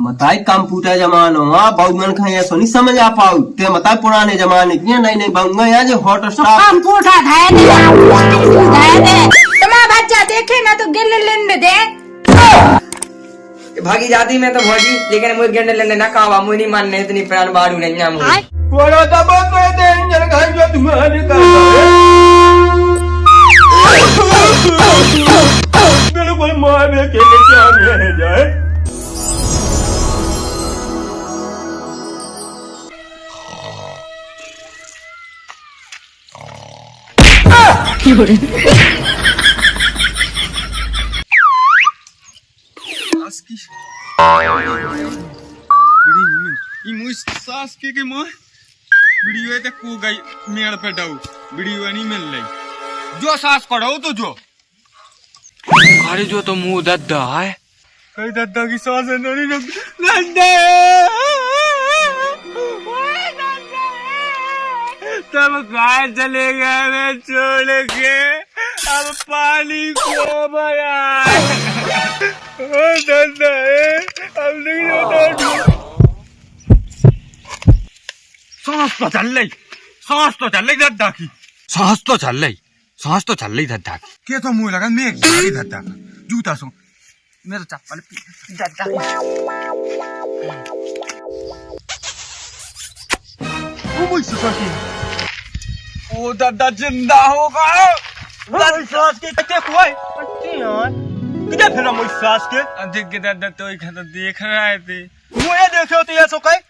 मताई computer जमानो बहुमन खाया सोनी समझ आ पाऊ ते मताई पुराने जमाने की नहीं नहीं बहुंगा यार जो हॉट स्टार कंप्यूटर धाए दे तुम्हारा बच्चा देखे ना तो गिन लेने दे भागी जाती मैं तो भौजी, लेकिन मुझे गिरने लेने ना कहा मुझे नहीं मानने इतनी प्राण बाड़ू नहीं ना मुझे कोड़ा दबा तो दे इंजन खाई जो तुम्हारे का बिल्कुल मार के क्या में जाए सास के मां वीडियो ते को गई मेड़ पे डाउ वीडियो नहीं मिल रही जो सास पढ़ो तो जो अरे जो तो मुंह दद्दा है कई दद्दा की सास है नहीं दद्दा तब गाय चले गए मैं छोड़ के अब पानी को भरा ओ दद्दा है अब नहीं होता सांस तो चल रही दद्दा की सांस तो चल रही दद्दा की क्या तो मुंह लगा मैं गाड़ी दद्दा का जूता सो मेरा चप्पल दद्दा ओ भाई सकी ओ दद्दा जिंदा होगा सास के कच्चे खुआए यार किधर फिरा मुझ सास के अधिक के दद्दा तो ही खाता देख रहे थे मुझे देखो तो ये सो कहे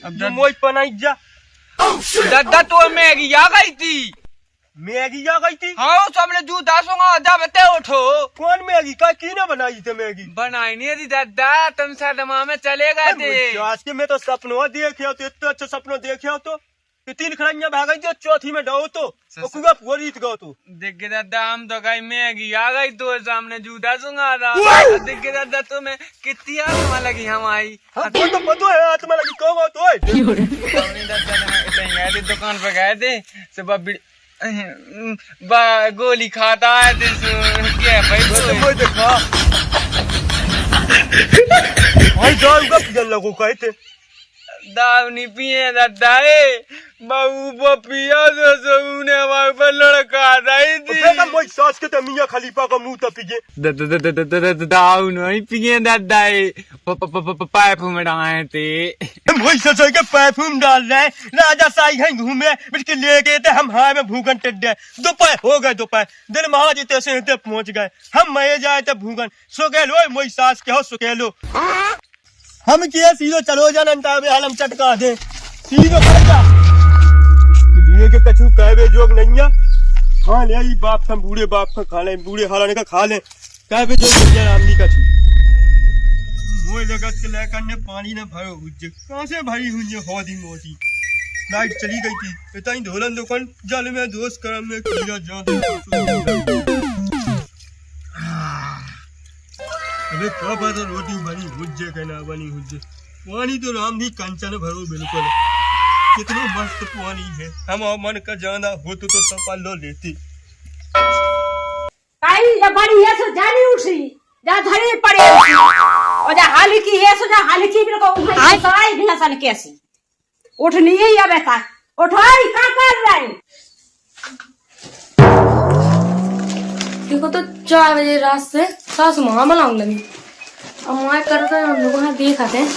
अब मोई पनाई जा दद्दा तो मैगी आ गई थी मैगी आ गई थी हाँ सबने जूता सोंगा जब ते उठो कौन मैगी का की ना बनाई थे मैगी बनाई नहीं थी दद्दा तुम सदमा में चले गए थे आज के मैं तो सपनों देखे हो तो इतना अच्छा सपनों देखे हो तो तीन खड़ियां भाग गई जो चौथी में डाओ तो कुआ पूरी गो तो देख के दादा हम तो गई मैगी आ गई तो सामने जूता सुंगा था देख के दादा तुम्हें कितनी आत्मा लगी हमारी तो पता है आत्मा लगी कहो तो दुकान पे गए थे सुबह गोली खाता है क्या भाई देखा भाई जाऊंगा जल लगो कहे थे दाव नहीं पिए दादा बहू पिया तो सबने हमारे पर लड़का दाई थी मैं सास के तो मियां खलीफा का मुंह तपिए दाव नहीं पिए दादा पाइप में डाले थे वही सोच के पाइप में डाल रहे राजा साई हैं घूमे बिल्कुल ले गए थे हम हाय में भूगन टेड्डे दोपहर हो गए दोपहर दिन महाराज तैसे पहुंच गए हम मैं जाए थे भूगन सो गए लो मोई सास के हो सो के लो हम किया सीधो चलो जान आलम चटका दे सीधो कर जा लिए के कछु कहवे जोग नहीं है खा ले ई बाप हम बूढ़े बाप का खा ले बूढ़े हालाने का खा ले कहवे जोग नहीं है आमनी का छु मोय लगत के लेकर ने पानी न भरो हुज्जे कहां से भरी हुज्जे होदी मोती लाइट चली गई थी इतना धोलन दुकान जल में दोस्त करम में किया जा अबे कब तो रोटी बनी हुज्जे कहना बनी हुज्जे पानी तो राम भी कंचन भरो बिल्कुल कितना मस्त पानी है हम मन का जाना हो तो सपा लो लेती काई जब बड़ी है सो जानी उठी जा धरी पड़े और जा हाली की है सो जा हाली की बिल्कुल उठाई साई भी हसन कैसी उठनी है या बेटा उठाई का कर रही देखो तो 4 बजे रात से सासू माँ बनाऊं लगी अब माँ करते हैं हम लोग वहाँ देखाते हैं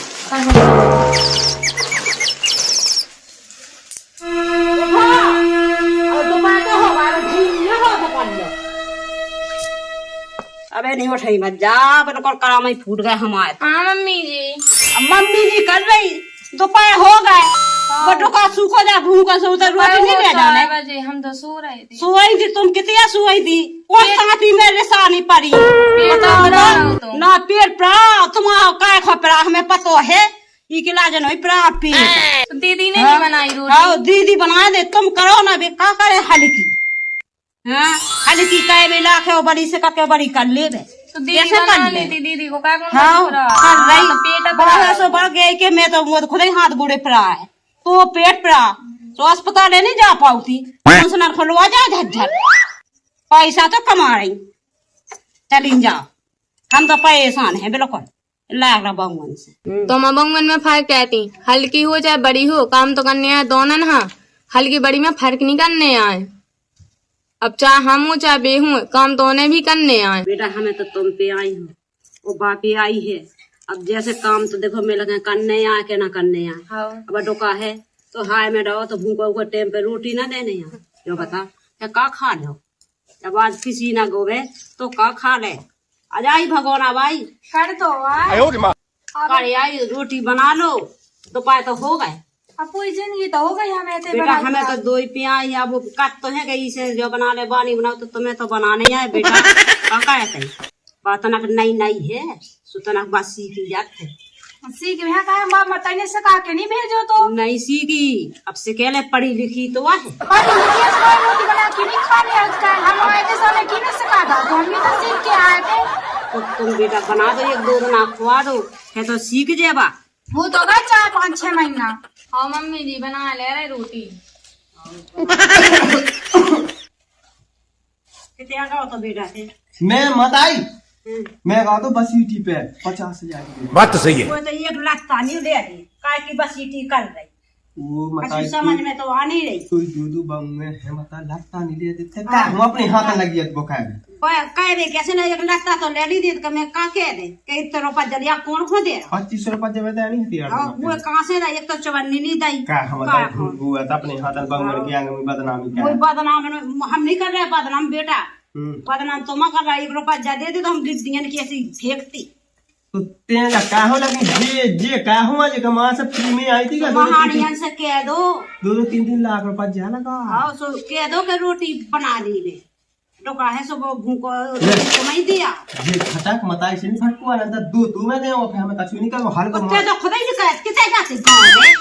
अबे नहीं उठाई मत जा बिल्कुल काम ही फूट गए हमारे हाँ मम्मी जी कर रही दोपहर हो गए बटो का सूखो जा भूख का सो उतर रोटी नहीं ले जाने बजे हम तो सो रहे थे सोई थी तुम कितना सोई थी कौन सांती मेरे सानी पड़ी ना पेट पड़ा तुम्हारा काय खपरा हमें पतो है ई के लाजन होई पड़ा पेट दीदी ने नहीं बनाई रोटी हाँ दीदी बना दे तुम करो ना बे का करे हल्की हाँ हल्की कहे में लाखे बड़ी से कके बड़ी कर ले बे तो दीदी बना लेती दीदी को क्या करना हाँ कर रही पेट बढ़ सो बढ़ गए कि मैं तो खुद ही हाथ बुढ़े पड़ा है तो पेट पड़ा तो अस्पताल नहीं जा पाऊ थी पेंशनर खुलवा जाए झज्झर पैसा तो कमा रही चली जाओ हम तो परेशान हैं बिल्कुल लाग रहा बहुमन से। तो मैं बंगन में फर्क कहती, हल्की हो चाहे बड़ी हो, काम तो करने आए दोनों ना। हल्की बड़ी में फर्क नहीं करने आए। अब चाहे हम हो चाहे बे हूँ, काम तो उन्हें भी करने आए। बेटा हमें तो तुम पे आई हो, वो बापे आई है। अब जैसे काम तो देखो मैं लगे करने आए के ना करने आए। अब डोका है तो हाय में रहो तो भूखो को टाइम पे रोटी ना देने आए। जो बता का खा लो, जब आज किसी ना गोवे तो का खा ले। आज आई भगवान भाई कर दो करे आई रोटी बना लो, दोपहर तो हो गए। अब पूरी जिंदगी तो हो गई हमें। बेटा हमें तो दो ही पिया या वो कट तो है गई से जो बना ले बानी बनाओ तो तुम्हें तो बनाने आए बेटा। काका है बातनक नई नई है सुतनक बात सीखी जाते सीख बाप मत सका के नहीं भेजो तो नहीं सीखी। अब सिकेले पढ़ी लिखी तो है रोटी बना के नहीं खाने आजकल हम आए थे साले की नहीं सिखा था तो हम भी तो सीख के आए थे। तो तुम बेटा बना दो, एक दो बना खुआ दो है तो सीख जेबा। वो तो गए 4-5-6 महीना। हाँ मम्मी जी बना ले रहे रोटी। कितने का तो बेटा थे मैं मत आई, मैं कहा तो बस ईटी पे 50,000 की। बात तो सही है। वो तो एक लाख नहीं ले रही काय की बस इटी कर रही। वो अच्छी समझ में तो आ नहीं रही। कोई दूधू बंग में है मता लगता नहीं ले देते का हम अपने हाथ लगी है बोकाए में कह दे कैसे नहीं एक लाख तो ले ली दे तो मैं का कह दे कई तरह पर जलिया कौन खो दे 25 रुपए जब देनी होती यार। वो कहां से एक तो चवन्नी नहीं दई का हम वो है अपने हाथ बंग में के आगे में बदनामी कोई क्या बदनाम हम नहीं कर रहे बदनाम बेटा। बदनाम तो कर रहा 1 रुपया जा दे तो हम गिद्दियन की ऐसी फेंकती। तो तेरा का हो लगी जे का हो जे कमा सब फ्री में आई थी का महानियन से कह दो 2-3 लाख रुपए जा लगा। हां सो कह दो कि रोटी बना दी ले टोका है सो भूको कमाई दिया जे खटक मताई से नहीं फटको ना दो तू में दे और हमें कछु नहीं कर हाल को ते तो खुद ही निकल किते जाते गांव में।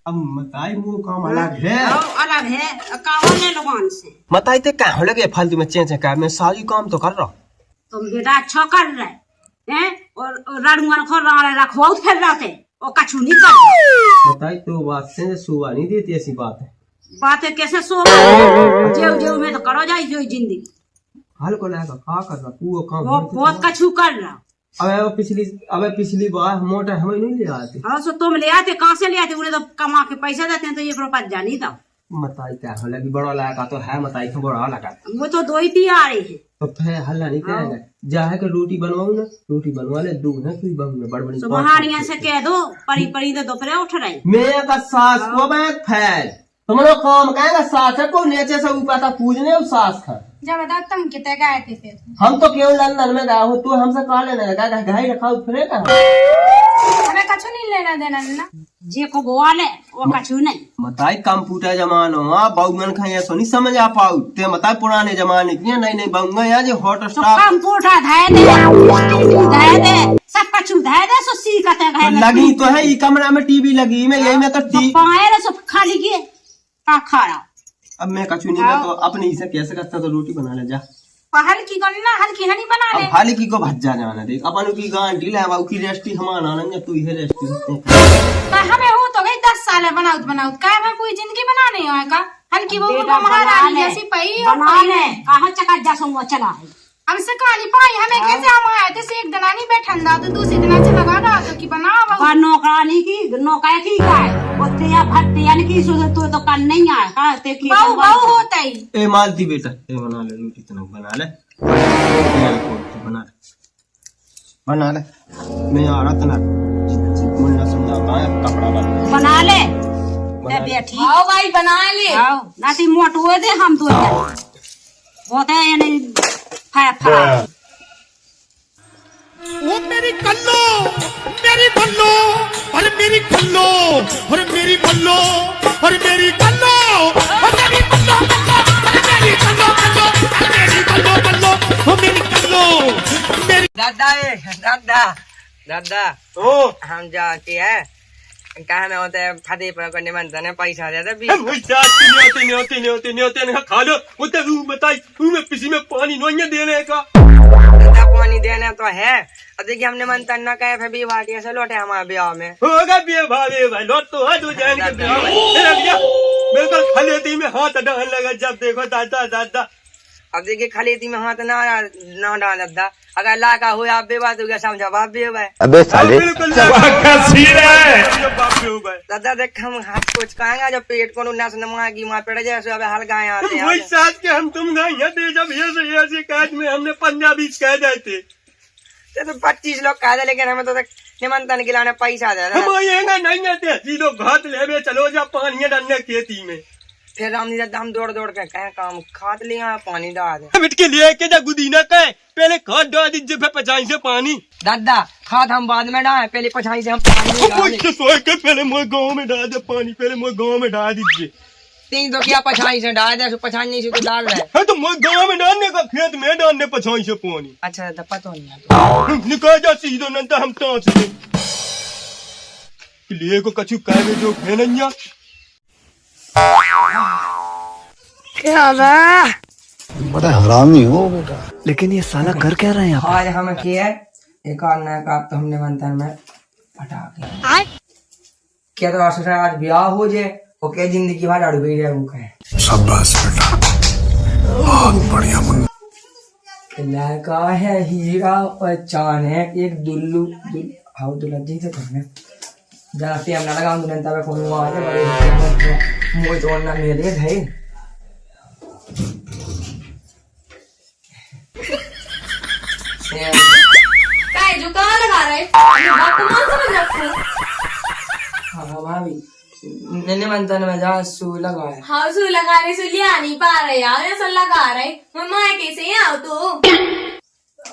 अब मताई मुंह काम अलग है अलग है कावन है लोगन से। मताई ते का हो लगे फालतू में चेंज का मैं सारी काम तो कर रहा। तुम बेटा अच्छा कर रहे हैं और राडुंगन खो रहा रखवाओ फिर रहते और कछु नहीं कर। मताई तो बात से सुवा नहीं देती ऐसी बात है। बातें कैसे सो जेव जेव में तो करो जाई जो जिंदगी हाल को लाएगा का कर रहा वो काम वो बहुत कछु कर रहा। अबे पिछली बार मोटा हमें नहीं ले आते। हाँ सो तुम ले आते कहाँ से ले आते उन्हें तो कमा के पैसा देते हैं तो 1 रुपया जानी था। मताई क्या हो लगी बड़ा लगा तो है मताई को बड़ा लगा वो तो 2 ही पी आ रही है तो फिर हल्ला नहीं करेगा जाए के रोटी बनवाऊ ना रोटी बनवा ले दूध है कोई बहू में बड़बड़ी तो महानिया से कह दो परी परी तो दोपहर उठ रही मैं का सास को मैं फैल तुम्हारा काम कहेगा सास है को नीचे से ऊपर तक पूजने और सास खा जब बता तुम कितने गए थे फिर हम तो क्यों लंदन में गए हो तू हमसे कहा लेने लगा घाई रखा फिर कहा हमें कछु नहीं लेना देना ना जे को बोआ ले वो कछु नहीं। मताई कंप्यूटर जमानो बहुमन खाए सो नहीं समझ आ पाऊ ते मताई पुराने जमाने की नहीं बहुंगा यहाँ जो हॉट तो स्टार कंप्यूटर धाय दे सब कछु धाय दे सो सीखते तो लगी तो है ये कमरा में टीवी लगी मैं यही में तो पाए रे सब खाली किए का खा रहा। अब मैं कछु नहीं मैं तो अपने ही से कैसे करता तो रोटी बना ले जा हल्की करना हल्की हनी बना ले। अब हल्की को भज्जा जाना देख अपन की गांडी ले बाऊ की रेस्टी हमारा ना तू ही रेस्टी हमें हो तो गई 10 साल बनाउत का मैं कोई जिंदगी बनाने हो का हल्की वो महारानी जैसी पई बना ले कहां चका जा सो चला है हमसे कहानी पाई हमें कैसे हम आए थे से एक दिन नहीं बैठन दा तो दूसरे दिन से लगा रहा तो कि बनाओ नौकरानी की नौकर की का है ओते या भट्टियन की सो तो कर नहीं आए का ते की बहु होता ही ए मालती बेटा ए बना ले रोटी तनक बना ले बना ले मैं आ रहा तनक मुन्ना सुनना पाए कपड़ा बना ले मैं बैठी आओ भाई बना ले आओ नाती मोट हुए दे हम तो होता है या नहीं फा वो मेरी कल्लो मेरी बल्लो और मेरी कल्लो और मेरी बल्लो और मेरी कल्लो और मेरी बल्लो और मेरी कल्लो और मेरी बल्लो बल्लो और मेरी कल्लो मेरी दादा दादा दादा ओ हम जाते हैं कहा में होते हैं खाते पर निमंत्रण पैसा देते भी हम नहीं होते खा लो वो तो बताई में किसी में पानी नहीं देने का दादा पानी देने तो है अब देखिए हमने निमंत्रण न कहे फिर भी वाटिया से लौटे हमारे ब्याह में होगा भाई लौट तो है दो जान के ब्याह में बिल्कुल खलेती में हाथ डालने लगा जब देखो दादा दादा अब देखिए खलेती में हाथ ना डाल दादा अगर लाका हो आप बेवा तो क्या समझा बाप भी हो गए बिल्कुल बाप रे हो गए। दादा देख हम हाथ कुछ कहेंगे जब पेट को नस नमागी माँ पेड़ जैसे अब हल्का आते वही हैं साथ के हम तुम गए यहाँ थे जब ये शिकायत में हमने पंजाबी कह दिए थे। तो 25 लोग कहा था लेकिन हमें तो तक निमंत्रण खिलाने पैसा दे हम आएंगे नहीं आते सीधो घाट ले चलो जा पानी डालने खेती में। फिर हम दौड़ दौड़ के कहे काम खाद लिया पानी डाल दे मिट के लिए के जा गुदीना कहे पहले खाद डाल दीजिए फिर पचाई से पानी। दादा खाद हम बाद में डाले पहले पछाई से हम पानी डाले के पहले मोए गाँव में डाल दे पानी पहले मोए गाँव में डाल दीजिए। 3 तो क्या पछाई से डाल दे पछाई नहीं से तो डाल रहे है तो मोए गाँव में डालने का खेत में डालने पचाई से पानी। अच्छा दादा पता नहीं निकाल जा सीधो नंतर हम तांच दे लिए को कछु कहे जो खेलैया क्या बड़ा हरामी हो बेटा। लेकिन ये साला कर क्या रहे हैं आज हम किया एक और नया काम तो हमने मंत्र में पटाखे क्या तो आज ब्याह हो जाए ओके जिंदगी भर अड़ गई है वो कहे शाबाश बेटा, बहुत बढ़िया मुन्ना। लड़का है हीरा और चांद है एक दुल्लू हाउ दुल्ला जी से करने जरा सी हमने लगा दुल्हन तब फोन आ जाए बड़े मोई तो ना मेरे है काय जो कहाँ लगा रहे बात तो मान समझ रखो। हाँ भाभी मैंने मंत्र में जहाँ सू लगा है हाँ सू लगा रहे सू लिया नहीं पा रहे यार ऐसा लगा रहे मम्मा कैसे आओ तो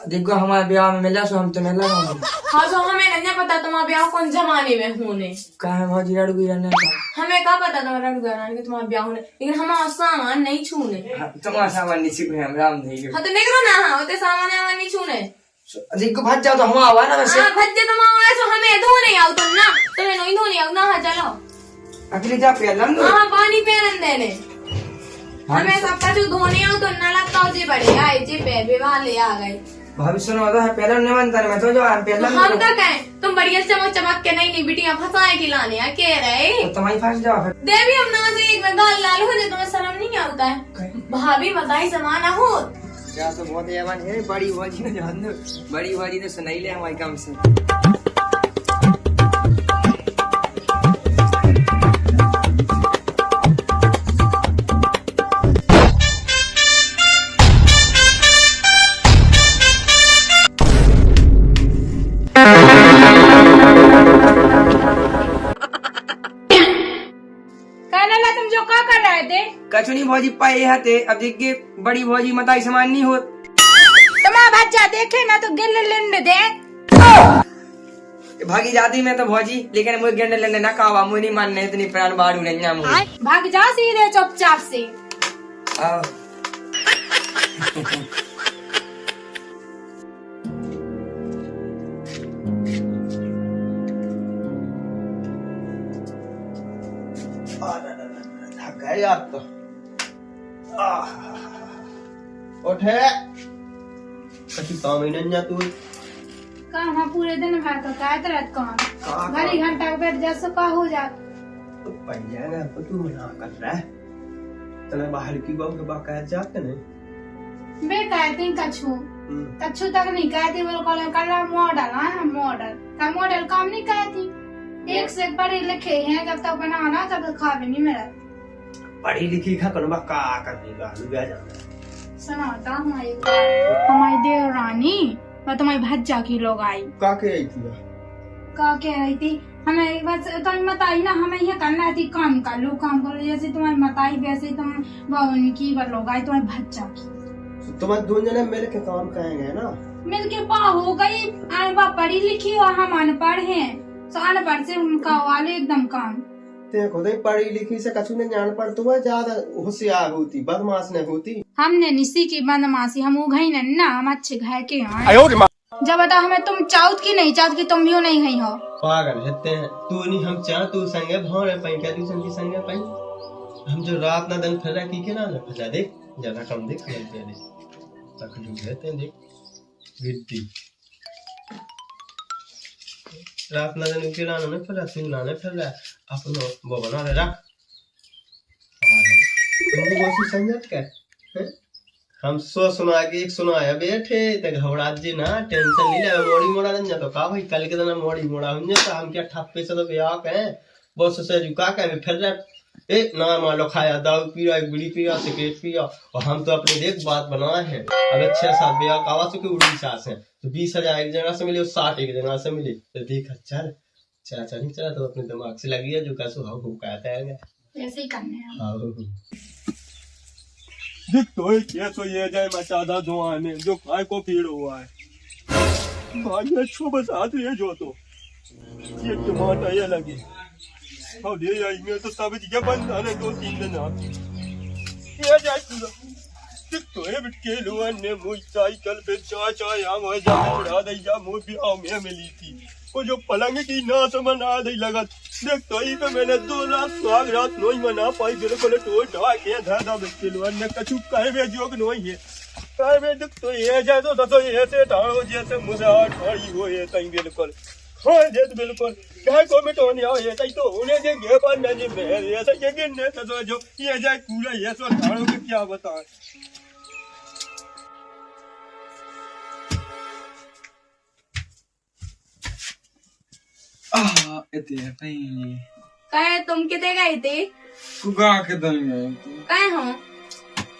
देखो हमारे ब्याह में मिला सो हम तुम्हें लगाऊंगे। हाँ तो हमें नहीं पता तुम्हारा ब्याह कौन जमाने में होने कहा भाजी लड़ गई रहने का हमें क्या पता तुम्हारा तुम्हारा ब्याह होने लेकिन हमारा सामान नहीं छूने। तुम्हारा सामान नहीं छूने हम राम नहीं हाँ तो निकलो ना हाँ होते सामान वामान नहीं छूने देखो भज जाओ तो हम आवा ना वैसे भज्जे तुम आओ ऐसा हमें धोने आओ तुम ना तुम्हें नहीं धोने आओ ना हाँ चलो अगली जा पहलन दो हाँ पानी पहन देने हमें सबका जो धोने आओ तो ना लगता जे बड़े आए जे पैबे वाले आ गए भाभी सुनो तो है पहले निमंत्रण में तो जो हम पहले हम तो कहें तुम बढ़िया चमक चमक के नहीं बिटिया फंसाए खिलाने या कह रहे तो तुम्हारी फंस जाओ फिर देवी हम ना से एक में गाल लाल हो जाए तुम्हें शर्म नहीं आता है भाभी बताई समाना हो क्या तो बहुत एवन है बड़ी भाजी ने जान दो बड़ी भाजी ने सुनाई ले हमारी काम से तुम जो क्या कर रहे थे कचुनी भौजी पाए हते अब देखिए बड़ी भौजी मताई समान नहीं हो तुम्हारा बच्चा देखे ना तो गिल लेने दे भागी जाती मैं तो भौजी लेकिन मुझे गेंडे लेने ना कहा मुझे नहीं मानने इतनी प्राण बाड़ू नहीं ना मुझे भाग जा सीधे चुपचाप से गए आप तो उठे कछु काम ही नहीं तू काम हाँ पूरे दिन भर तो काय तरह काम घड़ी घंटा बैठ जा सो का हो जा पहिया ना तू मना कर रहा है तने बाहर की बात के बात कह जाते नहीं बे कहते कछु कछु तक नहीं कहती बोलो कॉलेज कर रहा मॉडल हाँ मॉडल का मॉडल काम नहीं कहती एक से पढ़े लिखे हैं जब तक बनाना तब तक खा भी नहीं मेरा पढ़ी लिखी खा कर का करने का लुगा जाना सुनाता हमारी देवरानी मैं तुम्हारी भज्जा की लोग आई का के आई थी का कह रही थी हमें बस तुम्हें मताई ना हमें ये करना थी काम कर लो काम करो जैसे तुम्हारी मताई वैसे तुम की लोग आई तुम्हारी भज्जा की तुम्हारे दोनों जने मिल के काम करेंगे ना मिल के पा हो गई पढ़ी लिखी और हम अनपढ़ हैं तो अनपढ़ से उनका वाले एकदम काम ते खुद ही पढ़ी लिखी से कछु नहीं जान पड़ तो ज्यादा होशियार होती बदमाश नहीं होती हमने निसी की बदमाशी हम उघई ना हम अच्छे घर के हैं जब बता हमें तुम चाउत की नहीं चाउत की तुम भी नहीं गई हो पागल हेते हैं तू नहीं हम चाह तू संगे भौरे पई क्या तू संगी संगे पई हम जो रात ना दिन फिर की के ना फजा देख ज्यादा कम देख ले दे तक जो कहते हैं देख विद्दी रात ना दिन के लाने फिर सिंह लाने फिर अपनो वो बना रहा तुमको कोशिश समझत क्या है हम सो सुना के एक सुनाया बैठे ते घबरा जी ना टेंशन नहीं ले मोड़ी मोड़ा नहीं तो का भाई कल के दिन मोड़ी मोड़ा हुन तो हम क्या ठप्पे से तो ब्याह के बस से झुका के फिर ए ना मान लो खाया दारू पिया एक बीड़ी पिया सिगरेट पिया और हम तो अपने देख बात बनाए हैं अगर 6-7 ब्याह कावा से के उड़ी सास है तो 20,000 एक जगह से मिले 60 एक जगह से मिले तो देखा चल चला नहीं चला तो अपने दिमाग से लगी है जो कैसे हाउ कहता है ऐसे ही करने हैं। हाँ देख तो ये तो ये जाए मचादा धुआने जो काय को पीड़ हुआ है भाई अच्छो बस आते है जो तो ये टमाटर ये लगे और ये आई में तो सब जगह बंद आने 2-3 दिन आ ये जाए तू देख तो ये बिटके लोन ने मुझ साइकिल पे चाचा यहाँ वह जा उड़ा दे जा मुझ भी आओ मैं मिली थी वो जो पलंग की ना समझ आ रही लगा देख तो ही पे मैंने 2 रात सुहाग रात नोई मना पाई बिल्कुल टोट ढा के धादा बिटके लोन ने कछु कहे में जोग नोई है कहे में देख तो ये जाए तो ऐसे ढाड़ो जैसे मुझे हाथ ढाड़ी हो ये तई बिल्कुल हाँ ये तो बिल्कुल क्या को में तो नहीं आओ ये तई तो उन्हें देंगे पर नहीं मैं ऐसा ये गिनने तो जो ये जाए पूरा ये सो ढाड़ो के क्या बताएं इतने नहीं कहे तुम कितने गए थे? कुगा के दन गए थे कहे हो?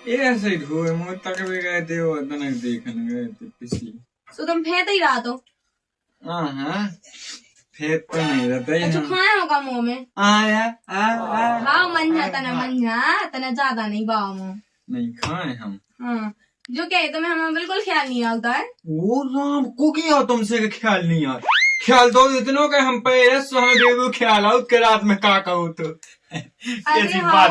ये ऐसे ढोए मुझ तक भी गए थे वो तनक देखने गए थे पिछली तो तुम फेंक ही रहा तो हाँ फेंक तो नहीं रहता अच्छा खाए होगा मुंह में आया हाँ मंझा तना ज्यादा नहीं गाँव में नहीं खाए हम हाँ जो क्या है तुम्हें हमें बिल्कुल ख्याल नहीं आता है वो राम को क्या तुमसे ख्याल नहीं आता ख्याल तो इतनों के हम पे हमें देखो ख्याल आओ के रात में का कहूँ तो अरे हाँ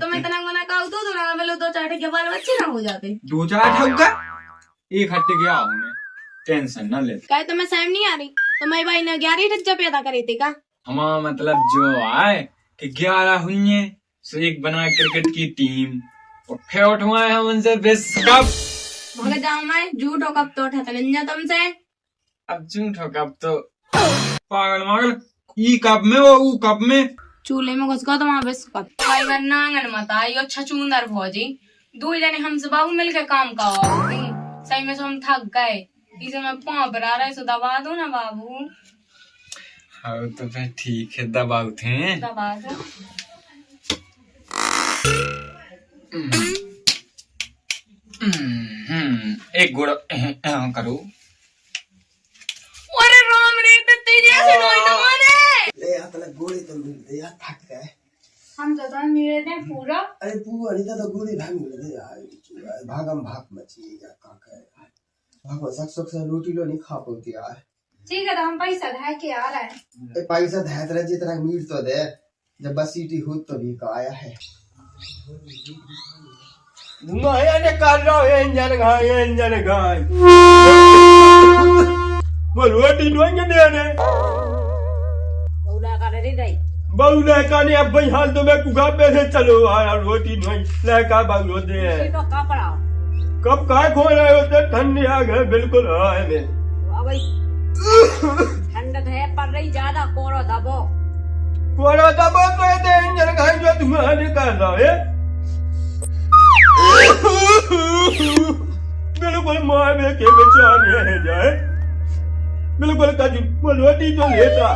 तुम इतना गुना का तो तुम्हारा बोलो 2-4 के बाल बच्चे ना हो जाते 2-4 ठग एक हट्टे गया हूँ टेंशन न ले क्या तुम्हें सहम नहीं आ रही तुम्हारे भाई ने 11 टज्जा पैदा करे थे का हमारा मतलब जो आए कि 11 हुए सो एक बना क्रिकेट की टीम और फिर उठवाए हम उनसे विश्व कप मगर जाओ मैं झूठ हो कब तो उठाता नहीं तुमसे अब झूठ हो कब तो पागल मागल ई कप में वो ऊ कप में चूल्हे में घुस गया तो वहाँ विश्व कप भाई वरना आंगन मत आई अच्छा चूंदर भौजी 2 जने हमसे बाबू मिलके काम करवा सही में तो हम थक गए इसे मैं पाँव पर आ रहा है सो दबा दो ना बाबू हाँ तो फिर ठीक है दबाऊ थे दबा दो एक गुड़ करो अरे राम रे तेरी ऐसे नोई तुम्हारे ले आता गोली तो मिल दे यार थक गए हम तो मेरे ने पूरा अरे पूरा नहीं तो गोली भाग मिल दे यार भागम भाग मची या का कहे भागो सक से रोटी लो नहीं खा पाती यार ठीक है तो हम पैसा धै के आ रहा है ए पैसा धैत रहे जितना मीट तो दे जब बस सीटी हो तो भी का आया है माया ने कर रहा है इंजन गाय वो रोटी नोएंगे देने बौला का रे दई बहु लड़का ने अब भाई हाल तो मैं कुगा पे से चलो आया रोटी नोई लड़का बहु दे ये तो कपड़ा कब काय खो रहे हो तो ठंडी आ गए बिल्कुल है मैं अब ठंडक है पर रही ज्यादा कोरो दबो कोरा दबो तो ये इंजन गाय जो तुम्हारे कर रहा है बिल्कुल माँ में के बेचाने जाए बिल्कुल कजू वो रोटी तो लेता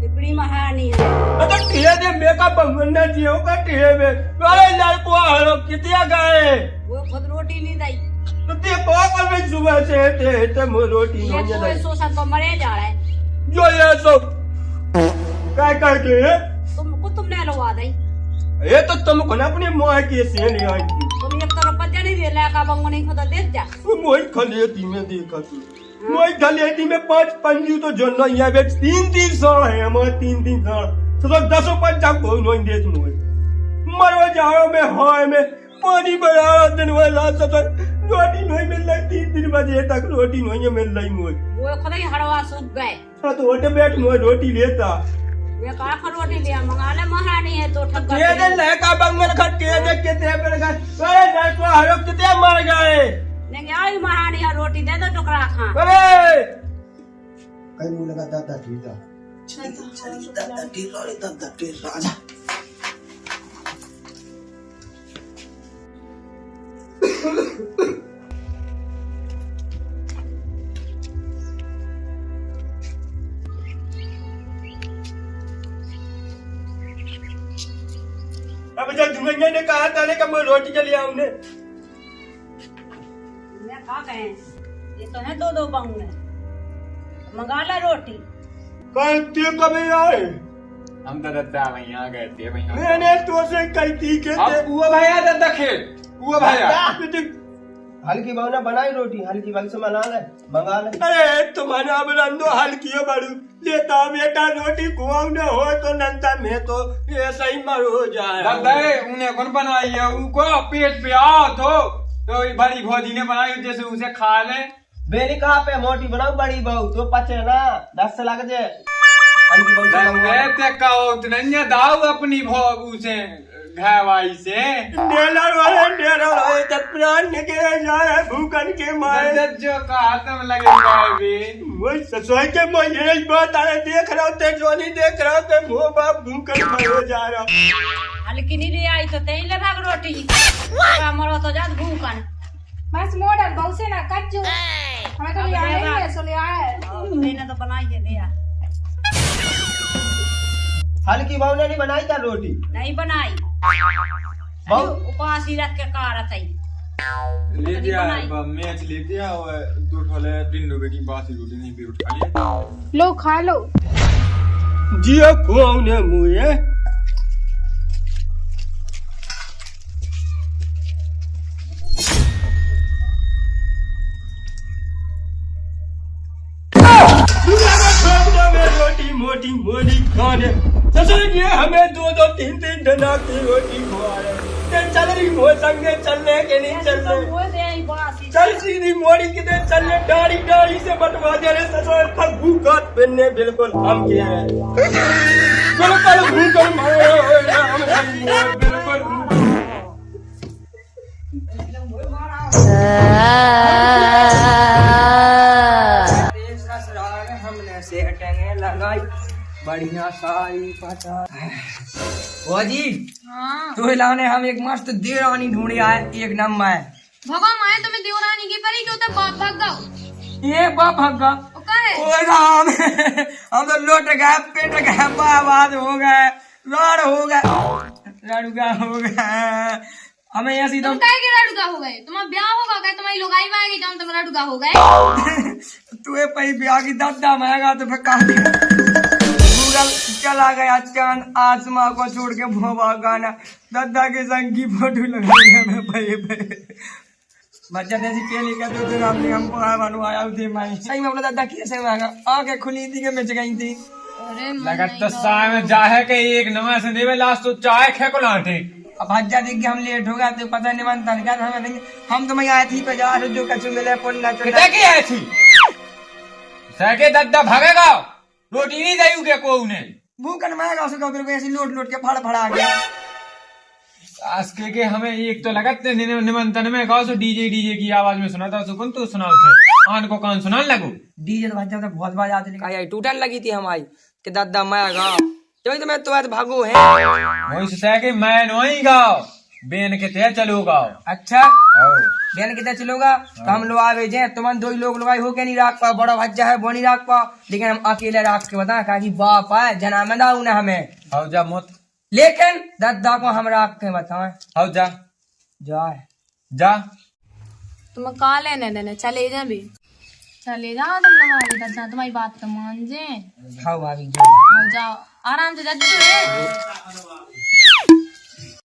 बड़ी महानी है अरे टीए दे मेकअप बनना चाहिए का टीए में अरे लड़को हरो कितिया गए वो खुद रोटी नहीं दई तो ते पागल में सुबह से ते मो रोटी ये नहीं तो दे शोषण को मरे जा रहा है जो ये सब काय करके तुमको तुमने लवा दई ये तो तुमको ना अपनी माँ की से नहीं आई थी तुम एक तरफ पत्ते नहीं दे लगा बंगो नहीं खुदा दे जा मोई खलेती में देखा तू मोई खलेती में 5 पंजू तो जन्ना यहाँ पे 3 साल है हमारे 3 साल तो 10 पंजा कोई नहीं दे तुम मरो जाओ में हाय में पानी बड़ा दिन वाला सब रोटी नहीं मिल रही 3 बजे तक रोटी नहीं मिल रही मोई वो खुदा ही हड़वा सूख गए हाँ तो होटे बैठ मोई रोटी लेता ये का रोटी लिया मंगा ले महानी है तो ठग ये दिन लड़का बंगल खट के देख के ते पर गए अरे लड़को हरो कितने मर गए नहीं आई महानी है रोटी दे दो टुकड़ा खा अरे कहीं मुझे लगा दादा ढीला दादा ढीला आजा अब जब धुएंगे ने कहा था कि मैं रोटी चली आऊं ने मैं खा गए ये तो है दो बहू में मंगा ला रोटी कल ते कभी आए हम तो दद्दा वहीं आ गए थे वहीं मैंने तो से कही थी के अब वो भैया दद्दा खेत वो भैया हल्की भावना बनाई रोटी हल्की भाग से मना ले मंगा ले। अरे तुम्हारा अब रंदो हल्की है बड़ू लेता बेटा रोटी खुआऊ न हो तो नंदा में तो ऐसा ही मर हो जाए दद्दा उन्हें कौन बनाई है उनको पेट पे आओ तो बड़ी भौजी ने बनाई जैसे उसे खा ले बेरी कहाँ पे मोटी बनाऊ बड़ी बहू तो पचे ना 10 से लग जाए हल्की बहू से मंगवा। ते कहो तनन्या दाऊ अपनी भौगू से घावाई से डेलर वाले जब प्राण निकले जाए भूखन के मारे दद्दा जो कहा तुम लगे भी वही ससुर के मैं यही बात आ देख रहा हूँ ते जो नहीं देख रहा हूँ मुँह बाप भूखन मर हो जा रहा हल्की नहीं आई तो तेल लगा रोटी मरो तो जा भूखन बस मॉडल बहुत से ना कच्चू हमें तो ले आए सो ले आए मैंने तो बनाई है दिया हल्की भाव ने नहीं बनाई था रोटी नहीं बनाई उपवास ही रख के कार थी ले दिया मैच ले दिया और 2 ठोले 3 रुपए की बासी रोटी नहीं भी उठा लिया लो खा लो जियो खुआऊ ने मुझे रोटी मोटी मोटी खाने ससुर जी हमें 2 3 डना की रोटी खुआ रहे चल रही वो संगे चलने के नहीं चल रहे चल सीधी मोड़ी कितने चलने डाड़ी डाड़ी से बटवा दे रहे ससुर पर भूखत पहनने बिल्कुल हम क्या है बिल्कुल भूखल मारे हम बिल्कुल हमने से अटेंगे लगाई बढ़िया सारी पता वो जी हाँ तो लाने हम एक मस्त देवरानी ढूंढे आए एक नंबर भगवान माए तुम्हें देवरानी की परी क्यों तो बाप भाग गओ ये बाप भगा ओ कहे ओ राम हम तो लोट गए पेट गए बर्बाद हो गए राड़ हो गए लड़का हो गए हमें ऐसी तुम कहे के लड़का हो गए तुम्हारा ब्याह होगा क्या तुम्हारी लोगाई में आएगी जब तुम लड़का हो गए तुए पही ब्याह की दद्दा महंगा तो फिर कहा गूगल चला गया चांद आसमां को छोड़ के भोबा गाना दद्दा के संग की फोटो लगाई हमें पे बच्चा जैसी केली का तो फिर हमने हमको बनवाया थे माई सही में अपना दद्दा कैसे महंगा आंखें खुली थी कि मिच गई थी अरे लगत तो साय में जाहे के एक नवा से देवे लास्ट तो चाय खे को लाटे अब भज्जा देख के हम लेट हो गए तो पता नहीं बनता क्या हमें नहीं हम तो मैं आए थी 50 जो कछु मिले पुण्य कितने की आई थी सके दद्दा भागेगा रोटी नहीं जायू के को उन्हें भूखन महंगा उसको फिर ऐसी लोट लोट के फड़ा गया आज के हमें एक तो लगत निमंत्रण में गाओ सो डीजे की आवाज में सुना था सुकून तो सुनाओ थे आन को कान सुनाने लगो डीजे तो भज्जा तो बहुत बार आते निकाई टूटन लगी थी हमारी कि दादा मैं गाँव तो मैं तो भागो है वही से कि मैं नहीं गाओ बेन के ते चलो गाओ अच्छा बेन के ते चलोगा तो हम लोग आवे जे तुम 2 लोग लगाई हो के नहीं राख पा बड़ा भज्जा है वो नहीं राख पा लेकिन हम अकेले राख के बता कहा कि बाप है जना में दाऊ ना हमें आओ जा मत लेकिन दादा को हम राख के बताए आओ जा जाए जा तुम कहा लेने देने चले जा भी चले जाओ तुम हमारी दादा तुम्हारी बात तो मान जे खाओ भाभी जाओ आराम से जाओ